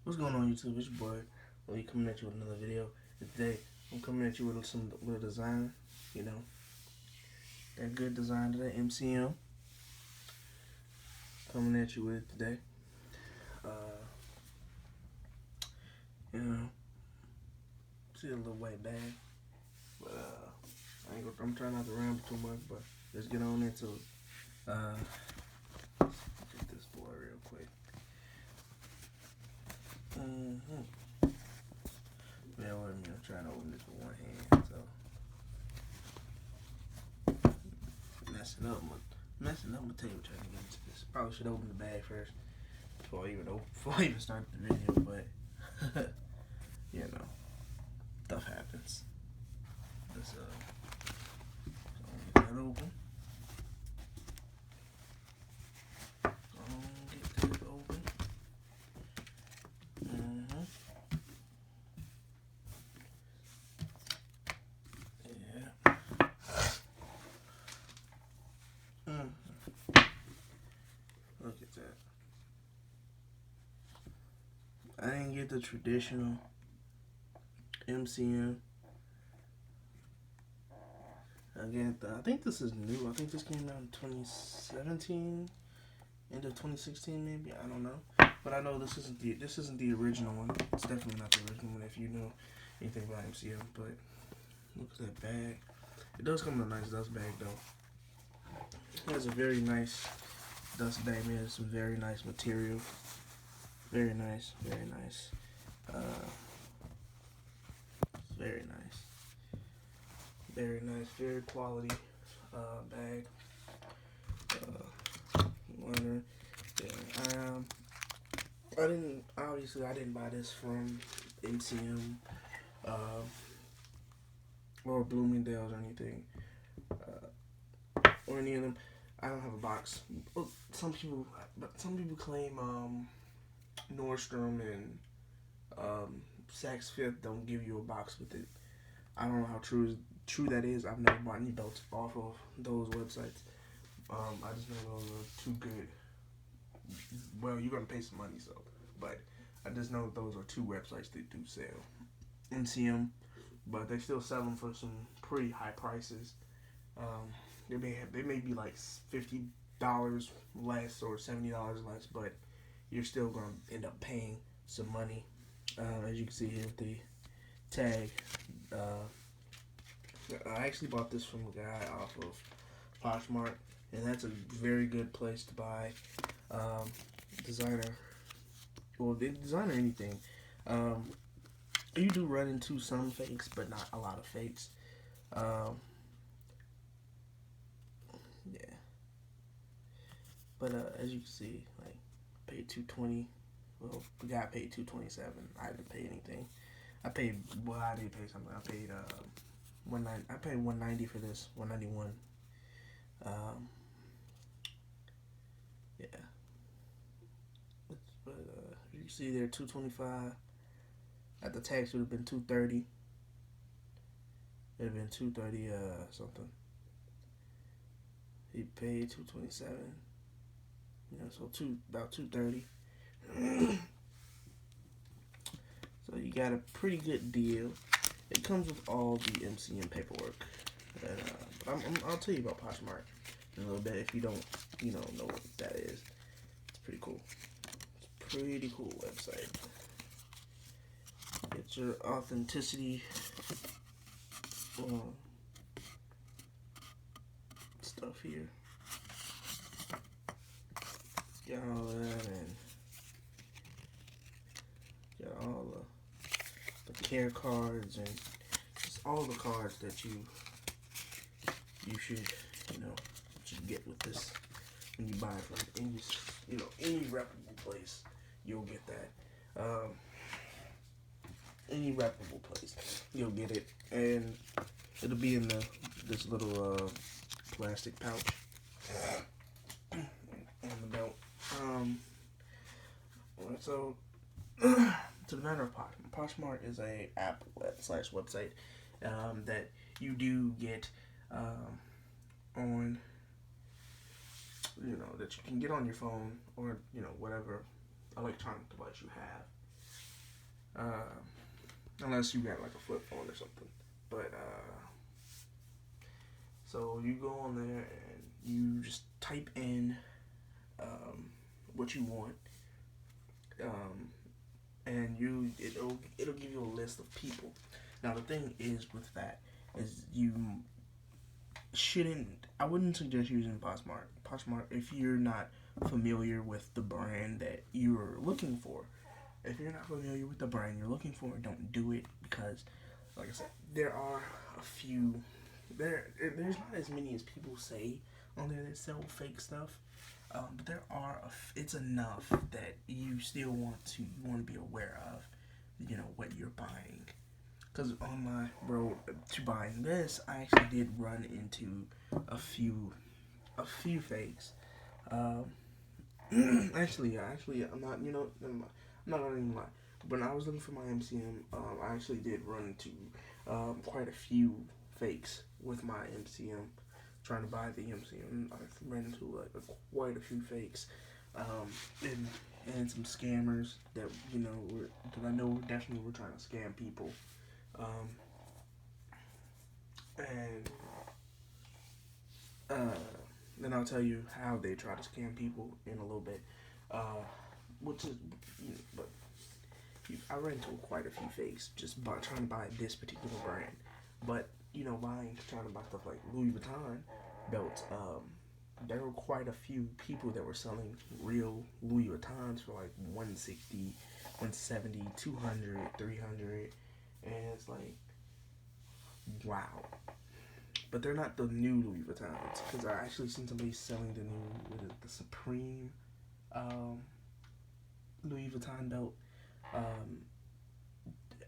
What's going on, YouTube? It's your boy. Lee coming at you with another video. Today, I'm coming at you with a design. You know, that good design today, MCM. Coming at you with it today. Uh, you know, see a little white bag, but I'm trying not to ramble too much. But let's get on into it. Get this boy real quick. Bear with me. I'm trying to open this with one hand, so messing up my table trying to get into this. Probably should open the bag first before I even start the video, but you know, stuff happens. Let's get that open. Get that open. Yeah. Look at that. I didn't get the traditional MCM. Again, I think this is new. I think this came out in 2017, end of 2016 maybe. I don't know, but I know this isn't the original one. It's definitely not the original one if you know anything about MCM. But look at that bag. It does come in a nice dust bag though. It has a very nice dust bag made of some very nice material. Very nice, very nice. Very nice. Very nice, very quality bag. Liner. Yeah, I didn't buy this from MCM or Bloomingdale's or anything or any of them. I don't have a box. Some people claim Nordstrom and Saks Fifth don't give you a box with it. I don't know how true that is. I've never bought any belts off of those websites. I just know those are too good. Well, you're gonna pay some money, so. But I just know those are two websites that do sell MCM, but they still sell them for some pretty high prices. They may be like $50 less or $70 less, but you're still gonna end up paying some money. As you can see here with the tag. I actually bought this from a guy off of Poshmark, and that's a very good place to buy designer. Well, designer anything. You do run into some fakes, but not a lot of fakes. Yeah, but as you can see, like paid $220. Well, the guy paid $227. I didn't pay anything. I did pay something. I paid I paid $190 for this. $191. Yeah. But you see there, $225. At the tax, it would have been $230. It would have been $230 something. He paid $227. So about $230. So you got a pretty good deal. It comes with all the MCM paperwork. And, but I'll tell you about Poshmark in a little bit if you don't, know what that is. It's pretty cool. It's a pretty cool website. It's your authenticity stuff here. Got all that and got all the care cards and just all the cards that you should get with this when you buy it from any reputable place. You'll get that. Any reputable place, you'll get it, and it'll be in this little plastic pouch on the belt. So to the matter of Poshmark is a app / website that you do get on, that you can get on your phone or whatever electronic device you have. Uh, unless you got like a flip phone or something. But so you go on there and you just type in what you want, um, and it'll give you a list of people. Now the thing is with that is you shouldn't. I wouldn't suggest using Poshmark. Poshmark if you're not familiar with the brand that you're looking for. If you're not familiar with the brand you're looking for, don't do it because, like I said, there are a few. There's not as many as people say on there that sell fake stuff, but there are. It's enough that you still want to be aware of, what you're buying. Because on my road to buying this, I actually did run into a few fakes. Um, actually, I'm not. Never mind. I'm not gonna even lie. When I was looking for my MCM, I actually did run into quite a few fakes with my MCM. Trying to buy the MCM, I ran into quite a few fakes, and some scammers that that I know definitely were trying to scam people. Um, and uh, then I'll tell you how they try to scam people in a little bit. Uh, which is, but I ran into quite a few fakes just by trying to buy this particular brand. But trying to buy stuff like Louis Vuitton belts. There were quite a few people that were selling real Louis Vuittons for like 160, 170, 200, 300, and it's like, wow. But they're not the new Louis Vuittons because I actually seen somebody selling the Supreme Louis Vuitton belt. Um,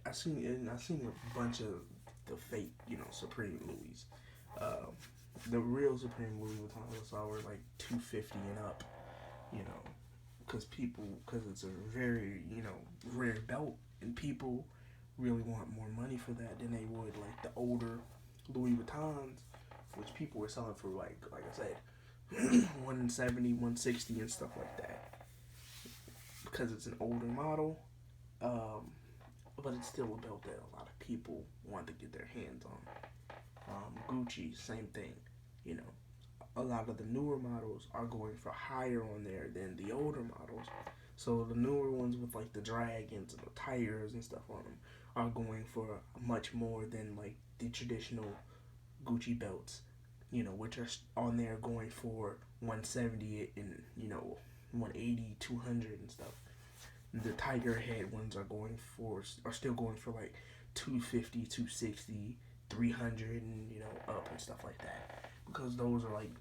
I seen a bunch of the fake, Supreme Louis. The real Supreme Louis Vuitton I saw were like 250 and up, you know, because it's a very, rare belt, and people really want more money for that than they would like the older Louis Vuittons, which people were selling for like I said, 170, 160 and stuff like that, because it's an older model. But it's still a belt that a lot of people want to get their hands on. Gucci, same thing. You know, a lot of the newer models are going for higher on there than the older models. So the newer ones with like the dragons and the tires and stuff on them are going for much more than like the traditional Gucci belts. Which are on there going for 170 and 180, 200 and stuff. The tiger head ones are still going for like 250, 260, 300 and up and stuff like that, because those are like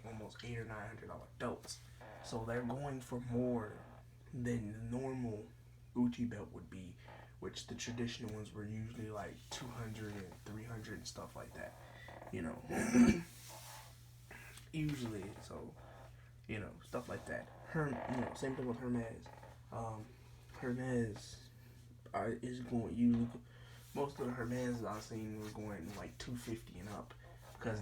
almost $800 or $900 belts, so they're going for more than the normal Gucci belt would be, which the traditional ones were usually like 200 and 300 and stuff like that, usually. So stuff like that. Same thing with Hermes. um, Hermes is going. Most of the Hermes I've seen were going like 250 and up, because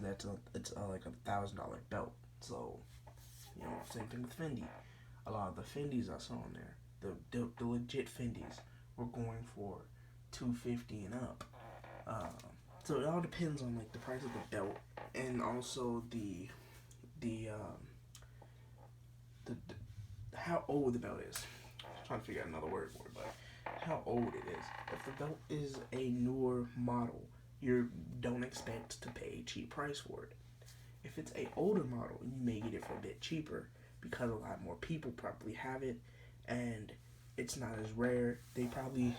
it's like $1,000 belt. So same thing with Fendi. A lot of the Fendis I saw on there, the legit Fendis, were going for 250 and up. So it all depends on like the price of the belt, and also the how old the belt is. I'm trying to figure out another word for it, but how old it is. If the belt is a newer model, you don't expect to pay a cheap price for it. If it's a older model, you may get it for a bit cheaper because a lot more people probably have it, and it's not as rare. They probably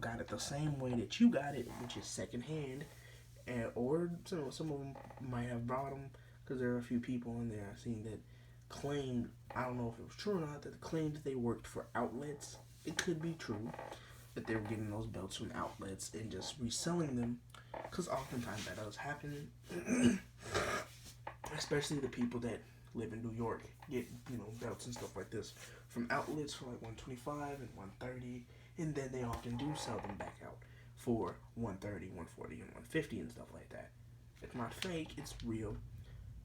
got it the same way that you got it, which is secondhand, or some of them might have brought them, because there are a few people in there I've seen that claimed, I don't know if it was true or not, that claimed that they worked for outlets. It could be true that they were getting those belts from outlets and just reselling them, because oftentimes that does happen. Especially the people that live in New York get belts and stuff like this from outlets for like 125 and 130, and then they often do sell them back out for 130, 140, and 150 and stuff like that. It's not fake, it's real.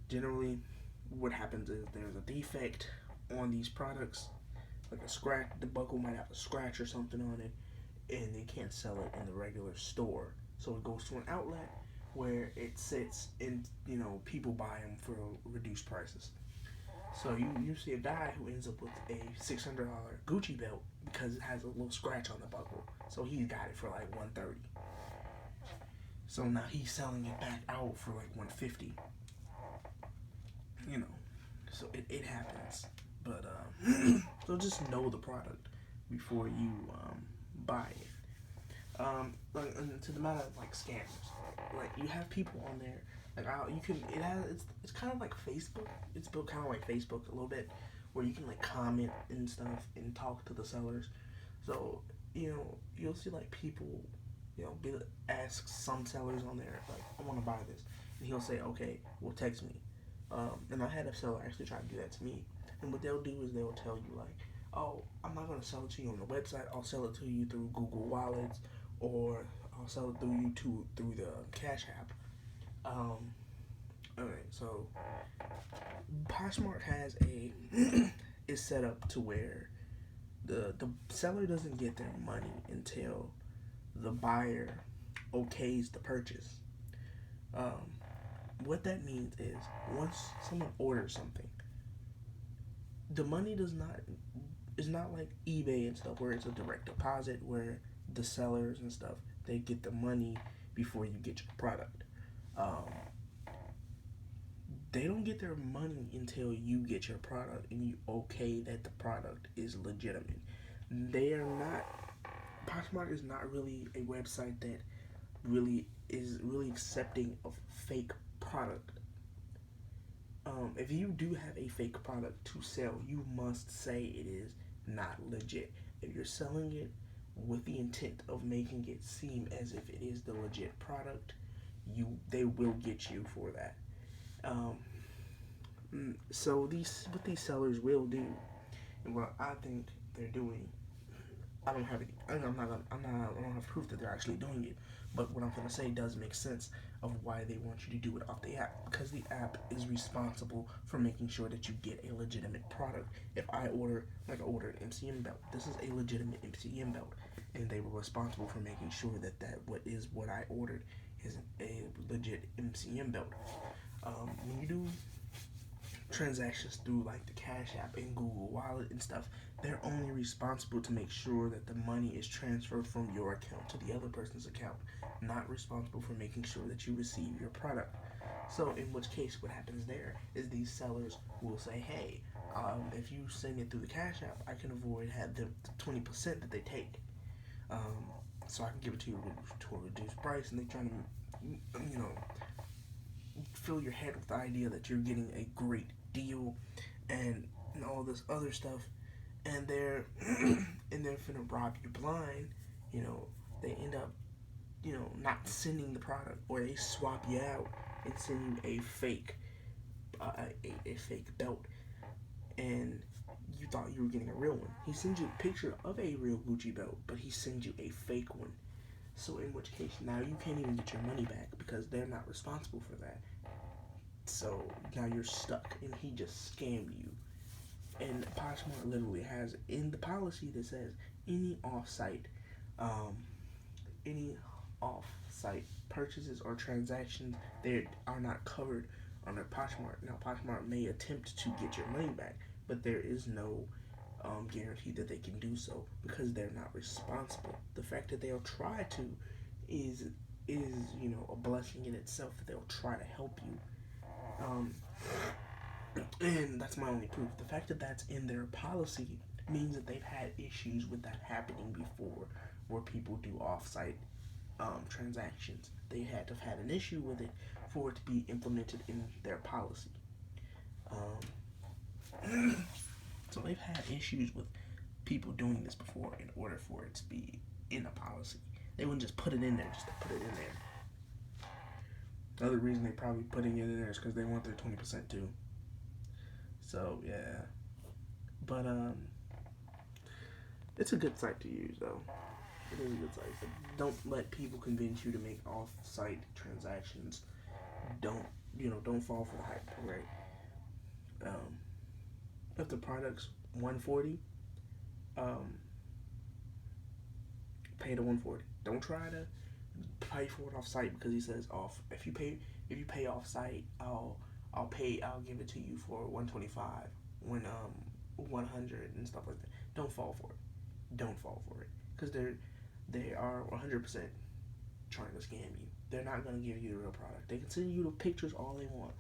Generally, what happens is there's a defect on these products, like a scratch. The buckle might have a scratch or something on it, and they can't sell it in the regular store. So it goes to an outlet where it sits and people buy them for reduced prices. So you see a guy who ends up with a $600 Gucci belt because it has a little scratch on the buckle. So he got it for like $130. So now he's selling it back out for like $150. So it happens. But so just know the product before you buy it. Like, and to the matter of like scammers, like you have people on there. Like it's kind of like Facebook. It's built kind of like Facebook a little bit, where you can like comment and stuff and talk to the sellers. So you'll see like people, ask some sellers on there like, I want to buy this, and he'll say, okay, well, text me. And I had a seller actually try to do that to me. And what they'll do is they'll tell you like, oh, I'm not gonna sell it to you on the website. I'll sell it to you through Google Wallets, or I'll sell it through the Cash App. Alright, so Poshmark has is set up to where the seller doesn't get their money until the buyer okays the purchase. What that means is once someone orders something, the money is not like eBay and stuff where it's a direct deposit where the sellers and stuff, they get the money before you get your product. They don't get their money until you get your product and you okay that the product is legitimate. They are not. Poshmark is not really a website that is really accepting of fake product. If you do have a fake product to sell, you must say it is not legit. If you're selling it with the intent of making it seem as if it is the legit product, they will get you for that. So what these sellers will do, and what I think they're doing, I don't have proof that they're actually doing it, but what I'm gonna say does make sense of why they want you to do it off the app, because the app is responsible for making sure that you get a legitimate product. If I ordered an MCM belt, this is a legitimate MCM belt, and they were responsible for making sure that what I ordered is a legit MCM belt. When you do transactions through like the Cash App and Google Wallet and stuff, they're only responsible to make sure that the money is transferred from your account to the other person's account, not responsible for making sure that you receive your product. So in which case what happens there is these sellers will say, hey, if you send it through the Cash App, I can avoid the 20% that they take. So I can give it to you to a reduced price, and they try to fill your head with the idea that you're getting a great deal and all this other stuff, and they're finna rob you blind. They end up not sending the product, or they swap you out and send you a fake belt, and you thought you were getting a real one. He sends you a picture of a real Gucci belt, but he sends you a fake one. So in which case now you can't even get your money back because they're not responsible for that. So now you're stuck, and he just scammed you. And Poshmark literally has in the policy that says any off-site purchases or transactions, they are not covered under Poshmark. Now Poshmark may attempt to get your money back, but there is no guarantee that they can do so because they're not responsible. The fact that they'll try to is a blessing in itself, that they'll try to help you. And that's my only proof. The fact that that's in their policy means that they've had issues with that happening before, where people do off-site transactions. They had to have had an issue with it for it to be implemented in their policy. So they've had issues with people doing this before in order for it to be in a policy. They wouldn't just put it in there just to put it in there. The other reason they're probably putting it in there is because they want their 20% too. So yeah, but it's a good site to use though. It is a good site. So don't let people convince you to make off-site transactions. Don't fall for the hype. Right? If the product's $140, pay the 140. Don't try to pay for it off site because he says off. If you pay off site, I'll give it to you for 125 when 100 and stuff like that. Don't fall for it. Don't fall for it because they are 100% trying to scam you. They're not going to give you the real product. They can send you the pictures all they want.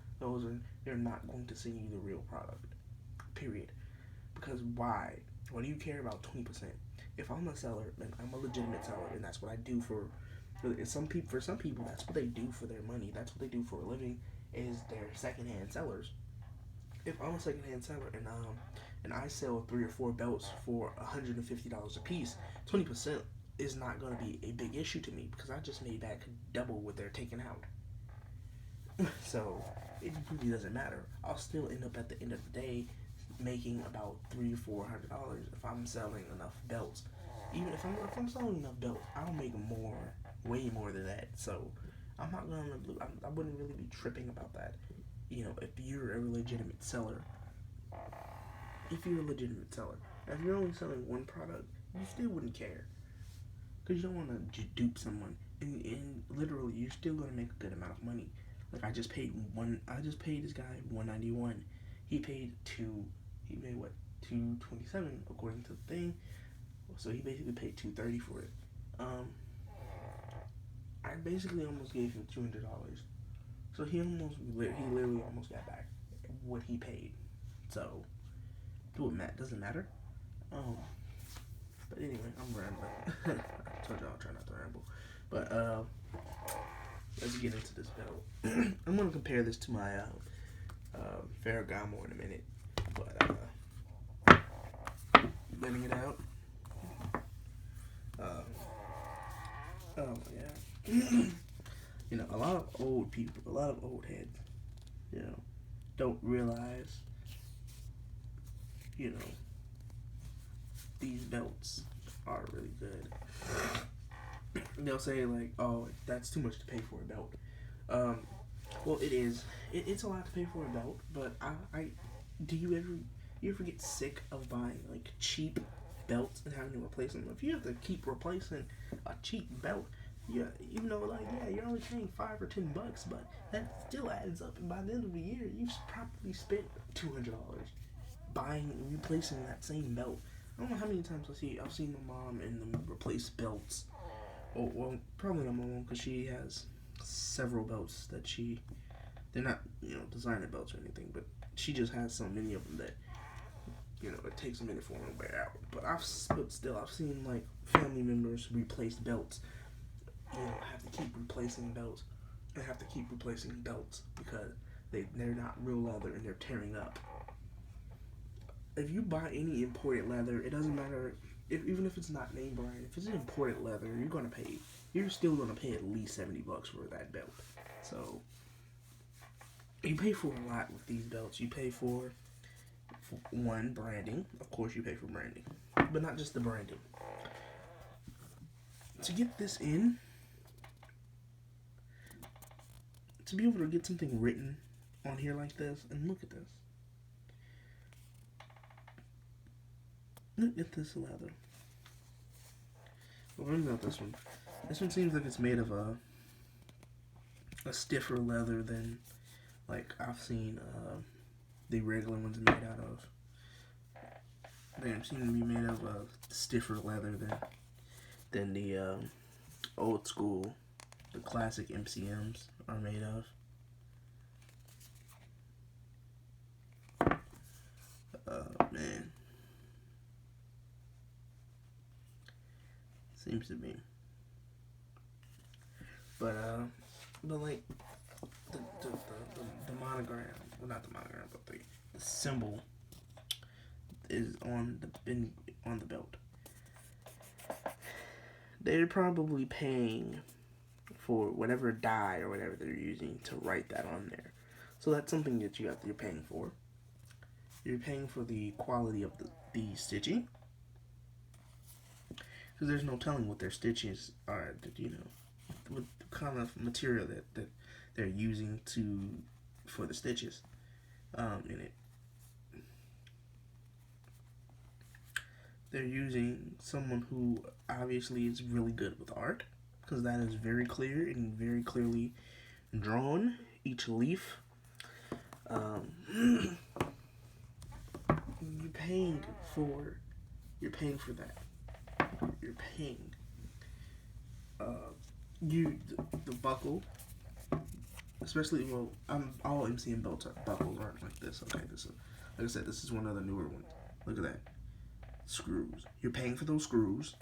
They're not going to send you the real product. Period. Because why? Why do you care about 20%? If I'm a seller, then I'm a legitimate seller, and that's what I do for some people. For some people, that's what they do for their money. That's what they do for a living. Is they're secondhand sellers. If I'm a secondhand seller and I sell 3 or 4 belts for $150 a piece, 20% is not going to be a big issue to me because I just made back double what they're taking out. So it really doesn't matter. I'll still end up at the end of the day making about $300-$400 if I'm selling enough belts. Even if I'm selling enough belts, I'll make more, way more than that. So I'm not gonna. I wouldn't really be tripping about that. You know, if you're a legitimate seller, if you're only selling one product, you still wouldn't care because you don't want to dupe someone. And literally, you're still gonna make a good amount of money. Like I just paid this guy $191. He paid two. He made what, $227 according to the thing. So he basically paid $230 for it. I basically almost gave him $200. So he literally almost got back what he paid. So doesn't matter. But anyway, I'm rambling. I told y'all I'll try not to ramble. But let's get into this belt. I'm gonna compare this to my Ferragamo in a minute. But letting it out. Oh my god. You know, a lot of old people, a lot of old heads, you know, don't realize, you know, these belts are really good. They'll say like, oh, that's too much to pay for a belt. Well, it is. It's a lot to pay for a belt, but do you ever get sick of buying like cheap belts and having to replace them? If you have to keep replacing a cheap belt, you're only paying $5 or $10, but that still adds up. And by the end of the year, you've probably spent $200 buying and replacing that same belt. I don't know how many times I've seen my mom and them replace belts. Oh, well, probably not my mom because she has several belts that they're not, designer belts or anything, but she just has so many of them that, it takes a minute for them to wear out. But I've seen like family members replace belts. Have to keep replacing belts. They have to keep replacing belts because they're not real leather and they're tearing up. If you buy any imported leather, it doesn't matter. Even if it's not name brand, if it's an imported leather, you're still gonna pay at least $70 for that belt. So you pay for a lot with these belts. You pay for one, branding. Of course, you pay for branding, but not just the branding. To get this in, to be able to get something written on here like this, and look at this. Look at this leather. Well, what about this one? This one seems like it's made of a stiffer leather than like I've seen the regular ones made out of. They seem to be made of a stiffer leather than the old school, the classic MCMs are made of. Man. Seems to be. But like the monogram, well, not the monogram, but the symbol is on the belt. They're probably paying for whatever dye or whatever they're using to write that on there. So that's something that you're paying for. You're paying for the quality of the stitching. Because there's no telling what their stitches are, what kind of material that they're using for the stitches in it. they're using someone who obviously is really good with art, because that is very clear and very clearly drawn. Each leaf. You're paying for. You're paying for that. You're paying. The buckle, especially, well, all MCM buckles aren't like this. Okay, like I said, this is one of the newer ones. Look at that, screws. You're paying for those screws,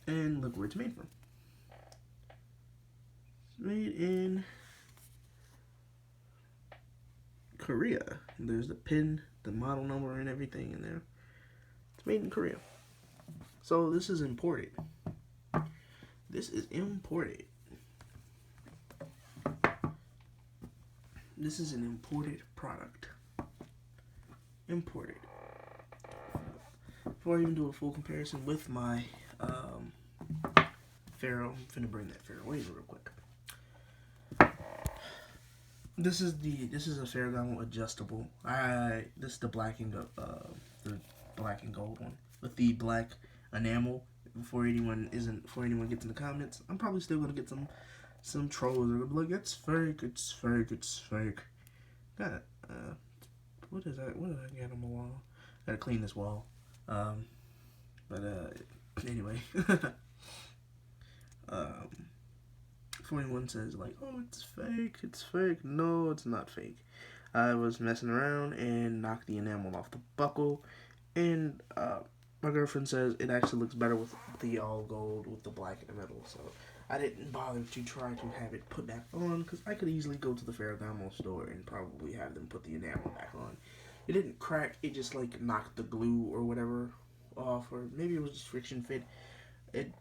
and look where it's made from. It's made in Korea. There's the pin, the model number, and everything in there. It's made in Korea. So this is imported. This is imported. This is an imported product. Imported. Before I even do a full comparison with my Ferro, I'm finna bring that Ferragamo real quick. This is a Ferragamo adjustable. This is the black and gold one with the black enamel. Before anyone gets in the comments, I'm probably still gonna get some trolls that are gonna be like, it's fake, it's fake, it's fake. Got it. What is that? What did I get on my wall? Gotta clean this wall. Anyway. 41 says like, oh, it's fake, it's fake. No, it's not fake. I was messing around and knocked the enamel off the buckle, and my girlfriend says it actually looks better with the all gold with the black in the middle. So I didn't bother to try to have it put back on, because I could easily go to the Ferragamo store and probably have them put the enamel back on. It didn't crack, it just like knocked the glue or whatever off, or maybe it was just friction fit.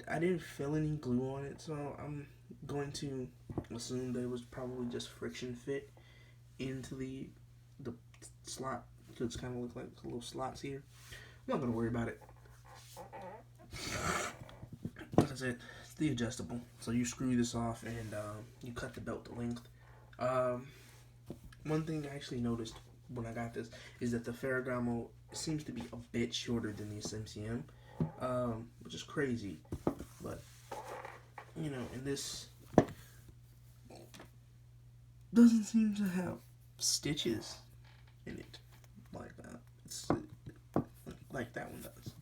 I didn't feel any glue on it, so I'm going to assume that it was probably just friction fit into the slot, because it's kind of look like little slots here. I'm not gonna worry about it. Like I said, it's the adjustable. So you screw this off and you cut the belt to length. One thing I actually noticed when I got this is that the Ferragamo seems to be a bit shorter than the SMCM, which is crazy. But you know, and this doesn't seem to have stitches in it like that. It's like that one does.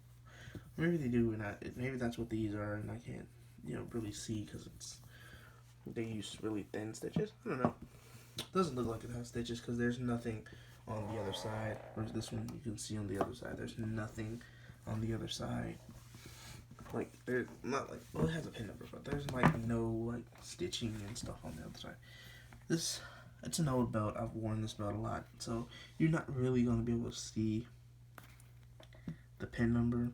Maybe they do, and maybe that's what these are, and I can't, really see because they use really thin stitches. I don't know. It doesn't look like it has stitches because there's nothing on the other side. Whereas this one, you can see on the other side, there's nothing on the other side. Like, there's not like, well, it has a pin number, but there's like no like stitching and stuff on the other side. It's an old belt. I've worn this belt a lot, so you're not really gonna be able to see the pin number.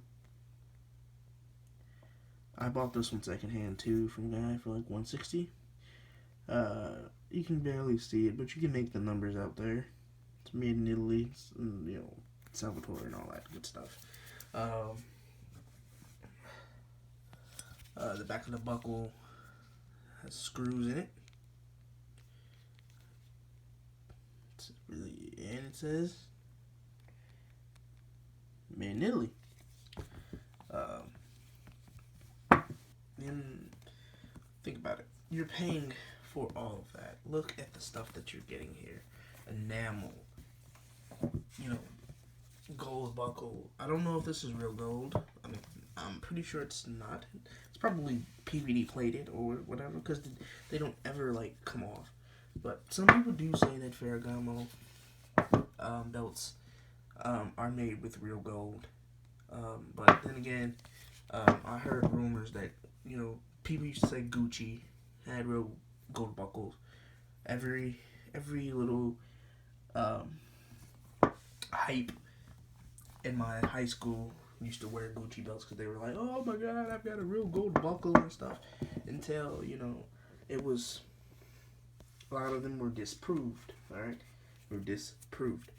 I bought this one secondhand too from a guy for like $160. You can barely see it, but you can make the numbers out there. It's made in Italy, and, Salvatore and all that good stuff. The back of the buckle has screws in it. And it says made in Italy. And think about it. You're paying for all of that. Look at the stuff that you're getting here. Enamel. Gold buckle. I don't know if this is real gold. I mean, I'm pretty sure it's not. It's probably PVD plated or whatever, because they don't ever like come off. But some people do say that Ferragamo belts are made with real gold. But then again, I heard rumors that people used to say Gucci had real gold buckles. Every little hype in my high school used to wear Gucci belts because they were like, oh my god, I've got a real gold buckle and stuff. Until it was, a lot of them were disproved. All right, were disproved.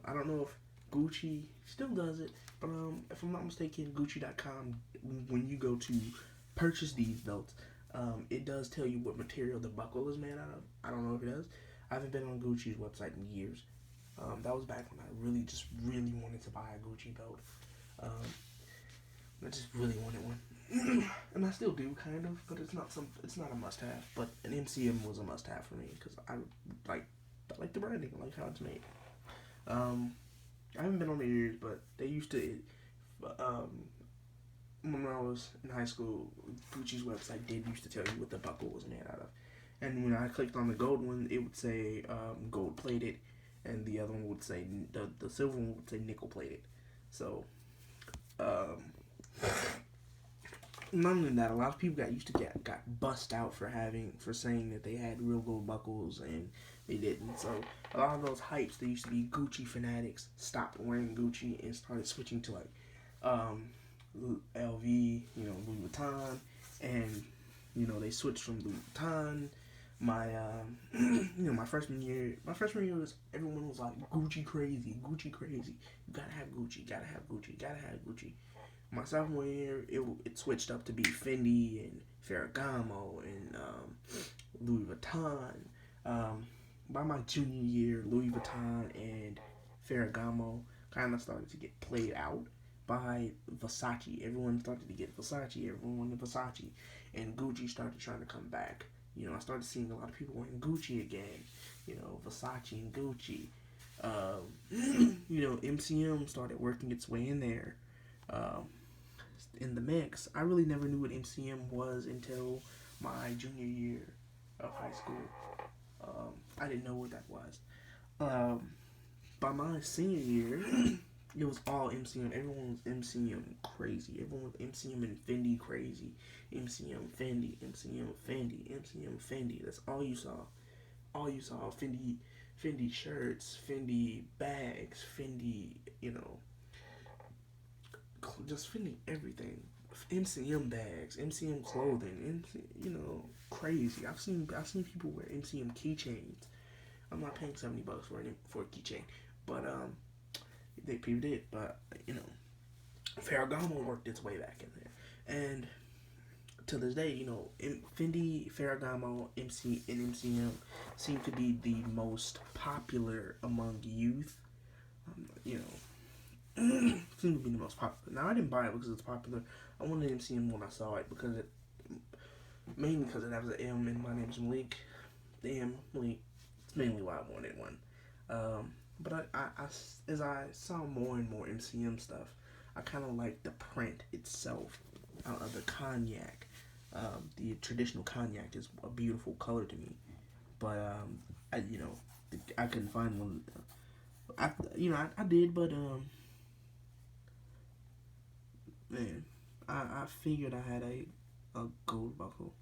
I don't know if Gucci still does it, but if I'm not mistaken, Gucci.com, when you go to purchase these belts, it does tell you what material the buckle is made out of. I don't know if it does. I haven't been on Gucci's website in years. That was back when I really wanted to buy a Gucci belt. Um, I just really wanted one, and I still do kind of, but it's not a must have. But an MCM was a must have for me because like I like the branding, I like how it's made. Um, I haven't been on the ears, but they used to. Um, when I was in high school, Gucci's website did used to tell you what the buckle was made out of. And when I clicked on the gold one, it would say gold plated, and the other one would say the silver one would say nickel plated. So, um, not only that, a lot of people got bust out for saying that they had real gold buckles and they didn't. So a lot of those hypes that used to be Gucci fanatics stopped wearing Gucci and started switching to like um, LV, Louis Vuitton, and they switched from Louis Vuitton. My my freshman year was everyone was like Gucci crazy, Gucci crazy. You gotta have Gucci, gotta have Gucci, gotta have Gucci. My sophomore year, it switched up to be Fendi and Ferragamo and Louis Vuitton. By my junior year, Louis Vuitton and Ferragamo kind of started to get played out by Versace. Everyone started to get Versace. Everyone wanted Versace, and Gucci started trying to come back. I started seeing a lot of people wearing Gucci again. Versace and Gucci. MCM started working its way in there. Um, in the mix. I really never knew what MCM was until my junior year of high school. I didn't know what that was. By my senior year, it was all MCM. Everyone was MCM crazy. Everyone was MCM and Fendi crazy. MCM Fendi, MCM Fendi, MCM Fendi. That's all you saw. All you saw. Fendi shirts, Fendi bags, Fendi, just Fendi everything. MCM bags, MCM clothing, crazy. I've seen people wear MCM keychains. I'm not paying $70 for a keychain, but people did. But Ferragamo worked its way back in there, and to this day, Fendi, Ferragamo, and MCM seem to be the most popular among youth. Seemed to be the most popular. Now I didn't buy it because it's popular. I wanted MCM when I saw it mainly because it has an M and my name's Malik. The M Malik. It's mainly why I wanted one. But as I saw more and more MCM stuff, I kind of liked the print itself. The cognac, the traditional cognac is a beautiful color to me. But I couldn't find one. I did, but man, I figured I had a gold buckle.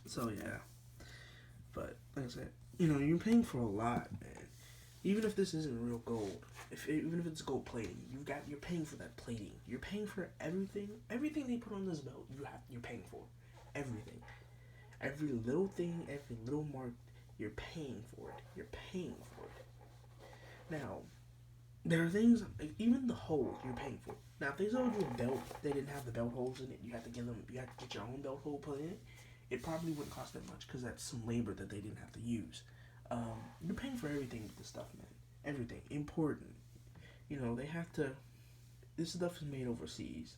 So yeah, but like I said, you're paying for a lot, man. Even if this isn't real gold, even if it's gold plating, you're paying for that plating. You're paying for everything. Everything they put on this belt, you're paying for everything. Every little thing, every little mark, you're paying for it. You're paying for it. Now, there are things, even the holes you're paying for. Now, if they sold you a belt, they didn't have the belt holes in it, you had to get your own belt hole put in it, it probably wouldn't cost that much because that's some labor that they didn't have to use. You're paying for everything with this stuff, man. Everything. Important. They have to, this stuff is made overseas.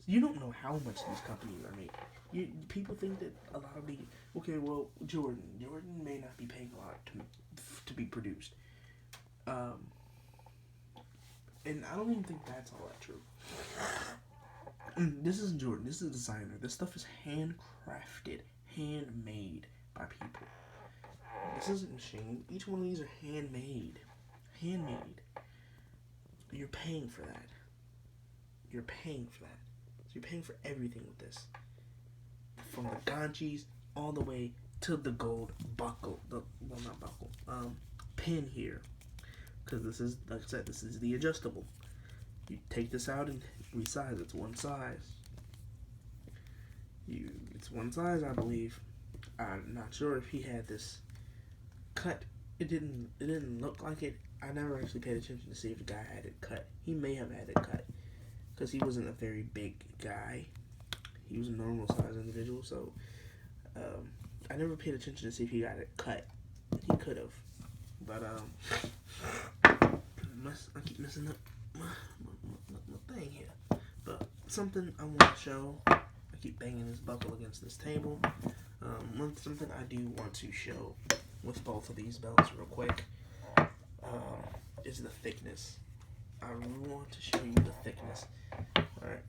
You don't know how much these companies are making. People think that a lot of Jordan may not be paying a lot to be produced. And I don't even think that's all that true. This isn't Jordan. This is a designer. This stuff is handcrafted, handmade by people. This isn't machine. Each one of these are handmade. Handmade. You're paying for that. You're paying for that. So you're paying for everything with this. From the ganchis all the way to the gold buckle. Not buckle. Pin here. Because this is, like I said, this is the adjustable. You take this out and resize. It's one size. It's one size, I believe. I'm not sure if he had this cut. It didn't look like it. I never actually paid attention to see if the guy had it cut. He may have had it cut because he wasn't a very big guy. He was a normal size individual, so I never paid attention to see if he got it cut. He could have. But I keep messing up my thing here. But something I want to show. I keep banging this buckle against this table. Something I do want to show with both of these belts real quick is the thickness. I really want to show you the thickness. Alright.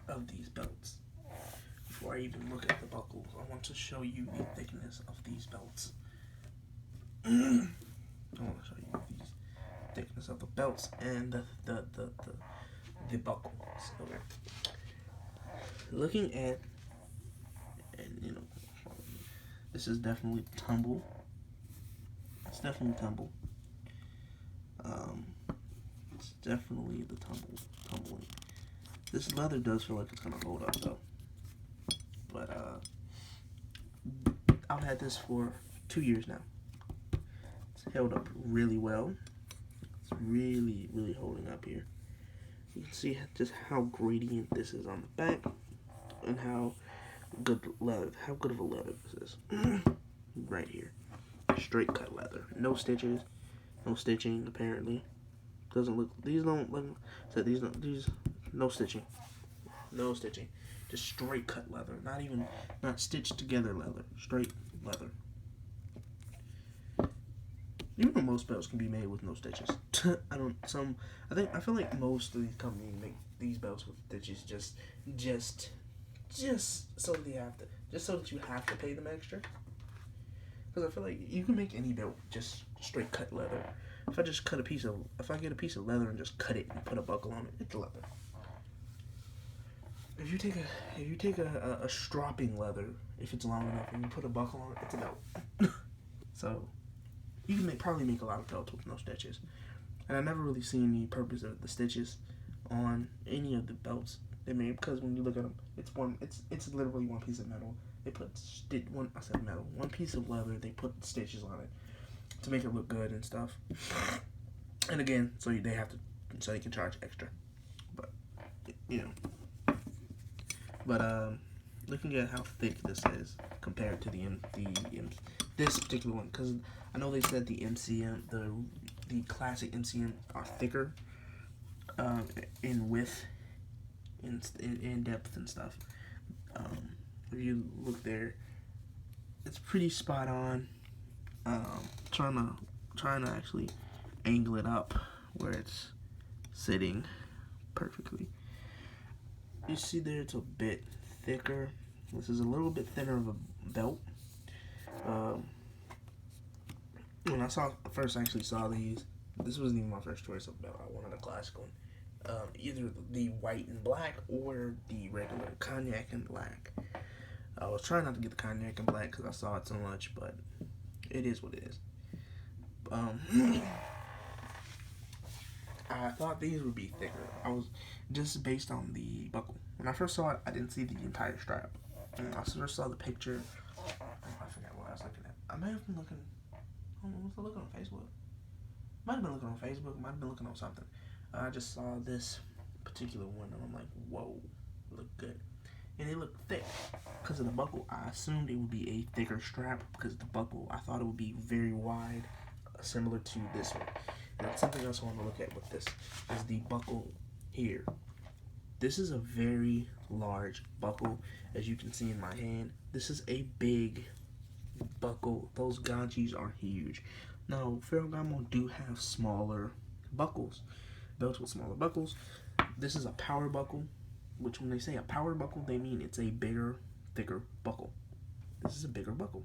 Of these belts. Before I even look at the buckles, I want to show you the thickness of these belts. I want to show you the thickness of the belts and the buckles. Okay. Looking at, and you know, this is definitely tumble. It's definitely tumble. It's definitely the tumbling. This leather does feel like it's gonna hold up though. But I've had this for 2 years now. It's held up really well. It's really, really holding up here. You can see just how gradient this is on the back, and how good of a leather this is. Right here, straight cut leather, no stitches, no stitching apparently. Doesn't look. These don't look. So these no stitching, no stitching. Just straight cut leather, not stitched together leather, straight leather. Even though most belts can be made with no stitches. I feel like most of these companies make these belts with stitches just so that you have to pay them extra. Because I feel like you can make any belt just straight cut leather. If I get a piece of leather and just cut it and put a buckle on it, it's leather. If you take a stropping leather, if it's long enough, and you put a buckle on it, it's a belt. So you can probably make a lot of belts with no stitches. And I never really seen any purpose of the stitches on any of the belts they made, because when you look at them, it's literally one piece of metal. They put one piece of leather. They put stitches on it to make it look good and stuff. And again, so they can charge extra. But you know. But looking at how thick this is compared to this particular one, because I know they said the MCM, the classic MCM are thicker in width, in depth and stuff. If you look there, it's pretty spot on. Trying to actually angle it up where it's sitting perfectly. You see there, it's a bit thicker. This is a little bit thinner of a belt. When I first actually saw these, this wasn't even my first choice of belt. I wanted a classic one. Either the white and black or the regular cognac and black. I was trying not to get the cognac and black because I saw it so much, but it is what it is. I thought these would be thicker. I was just based on the buckle. When I first saw it, I didn't see the entire strap. And I first saw the picture. I forgot what I was looking at. I may have been looking. I don't know, was I looking on Facebook? Might have been looking on Facebook. Might have been looking on something. I just saw this particular one, and I'm like, whoa, look good. And it looked thick because of the buckle. I assumed it would be a thicker strap because of the buckle. I thought it would be very wide, similar to this one. And something else I want to look at with this is the buckle here. This is a very large buckle, as you can see in my hand. This is a big buckle. Those ganchis are huge. Now, Ferragamo do have smaller buckles, belts with smaller buckles. This is a power buckle, which when they say a power buckle, they mean it's a bigger, thicker buckle. This is a bigger buckle.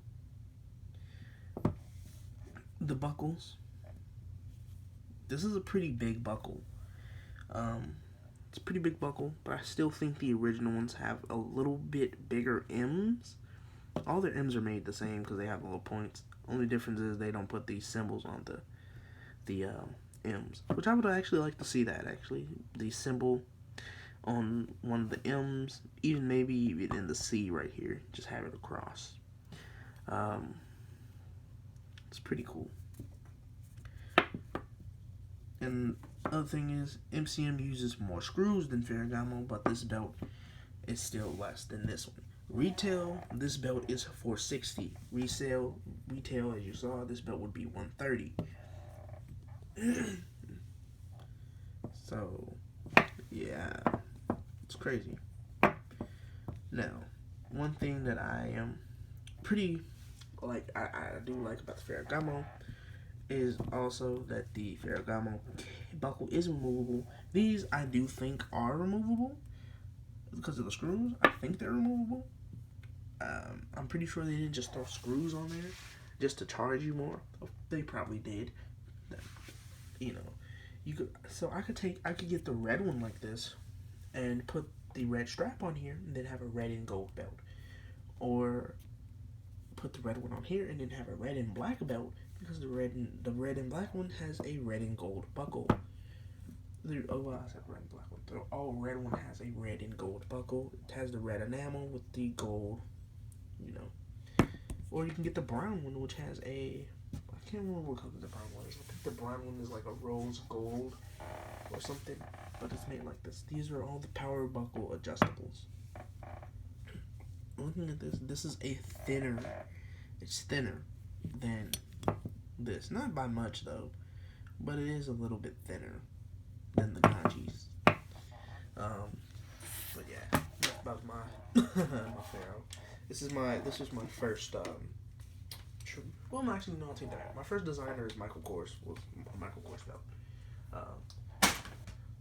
The buckles. This is a pretty big buckle. It's a pretty big buckle, but I still think the original ones have a little bit bigger M's. All their M's are made the same because they have little points. Only difference is they don't put these symbols on the M's, which I would actually like to see that, actually. The symbol on one of the M's, maybe even in the C right here. Just have it across. It's pretty cool. And other thing is, MCM uses more screws than Ferragamo, but this belt is still less than this one. Retail, this belt is 460. Retail, as you saw, this belt would be 130. So, yeah, it's crazy. Now, one thing that I am pretty I do like about the Ferragamo is also that the Ferragamo buckle is removable. These I do think are removable because of the screws. I think they're removable. I'm pretty sure they didn't just throw screws on there just to charge you more. They probably did. You know, you could. So I could get the red one like this, and put the red strap on here, and then have a red and gold belt, or put the red one on here and then have a red and black belt because the red and black one has a red and gold buckle. I said red and black one. The all red one has a red and gold buckle. It has the red enamel with the gold, you know. Or you can get the brown one, which has a, I can't remember what color the brown one is. I think the brown one is like a rose gold or something, but it's made like this. These are all the power buckle adjustables. Looking at this is a thinner. It's thinner than this. Not by much though, but it is a little bit thinner than the Kanjis. But yeah, that's about my my Pharaoh. This was my first. Well, actually, no, I'll take that back. My first designer is Michael Kors. Was a Michael Kors belt.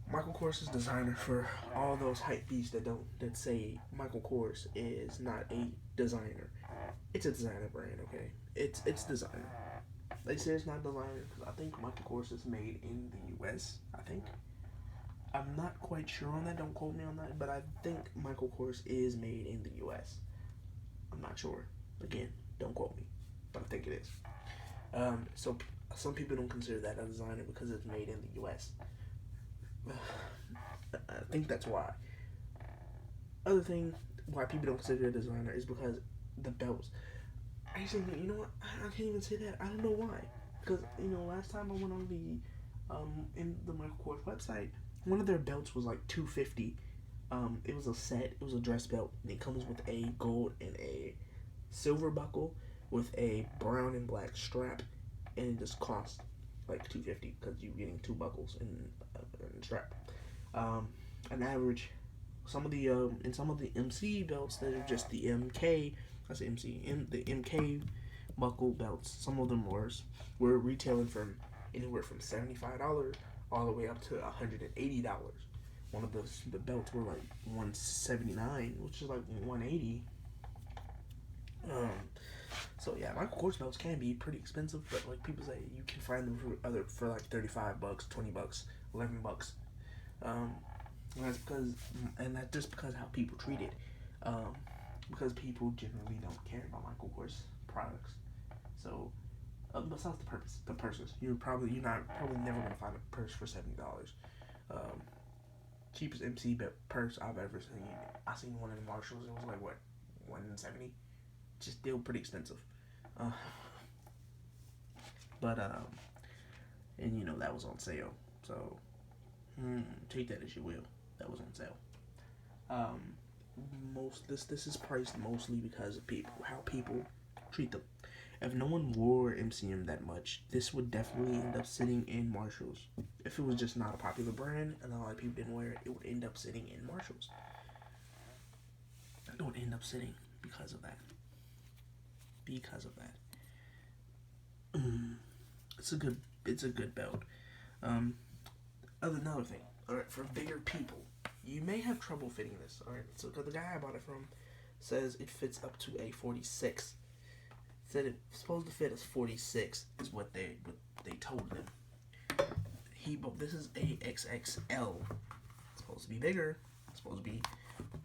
Michael Kors is designer for all those hype beasts that say Michael Kors is not a designer. It's a designer brand, okay? It's designer. They say it's not designer because I think Michael Kors is made in the U.S. I think. I'm not quite sure on that. Don't quote me on that, but I think Michael Kors is made in the U.S. I'm not sure. Again, don't quote me, but I think it is. So some people don't consider that a designer because it's made in the U.S. I think that's why. Other thing why people don't consider it a designer is because the belts. Actually, you know what? I can't even say that. I don't know why. Because last time I went on the in the Michael Kors website, one of their belts was like $250. It was a set. It was a dress belt. And it comes with a gold and a silver buckle with a brown and black strap, and it just costs like $250 because you're getting two buckles and strap. An average. Some of the in some of the MC belts that are just the MK. I say the MK buckle belts. Some of them were retailing from anywhere from $75 all the way up to $180. One of the belts were like $179, which is like $180. So yeah, Michael Kors belts can be pretty expensive, but like people say, you can find them for like $35, $20, $11. That's just because how people treat it. Because people generally don't care about Michael Kors products. So besides the purses, you're probably never gonna find a purse for $70. Cheapest MC purse I've ever seen. I seen one in Marshalls. It was like what, $170. Just still pretty expensive. But and that was on sale. So take that as you will. That was on sale. This is priced mostly because of how people treat them. If no one wore MCM that much, this would definitely end up sitting in Marshalls. If it was just not a popular brand and a lot of people didn't wear it, it would end up sitting in Marshalls. It would end up sitting because of that. It's a good belt. Another thing. All right, for bigger people, you may have trouble fitting this. All right, so the guy I bought it from says it fits up to a 46. Said it's supposed to fit as 46 is what they told him. This is a XXL. It's supposed to be bigger. It's supposed to be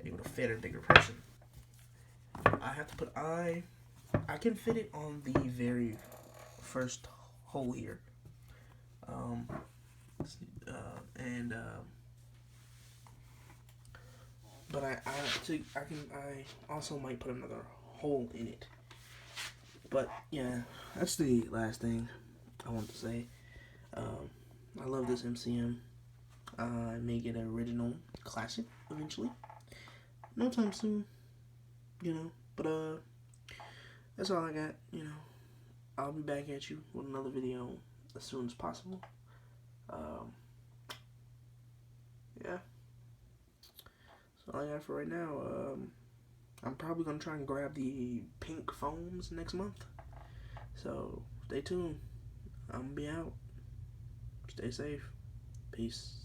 able to fit a bigger person. I can fit it on the very first hole here. But I also might put another hole in it. But yeah, that's the last thing I want to say. I love this MCM. I may get an original classic eventually. No time soon. you know. But that's all I got. You know, I'll be back at you with another video as soon as possible. Yeah, that's all I got for right now. I'm probably gonna try and grab the pink foams next month. So stay tuned. I'm gonna be out. Stay safe. Peace.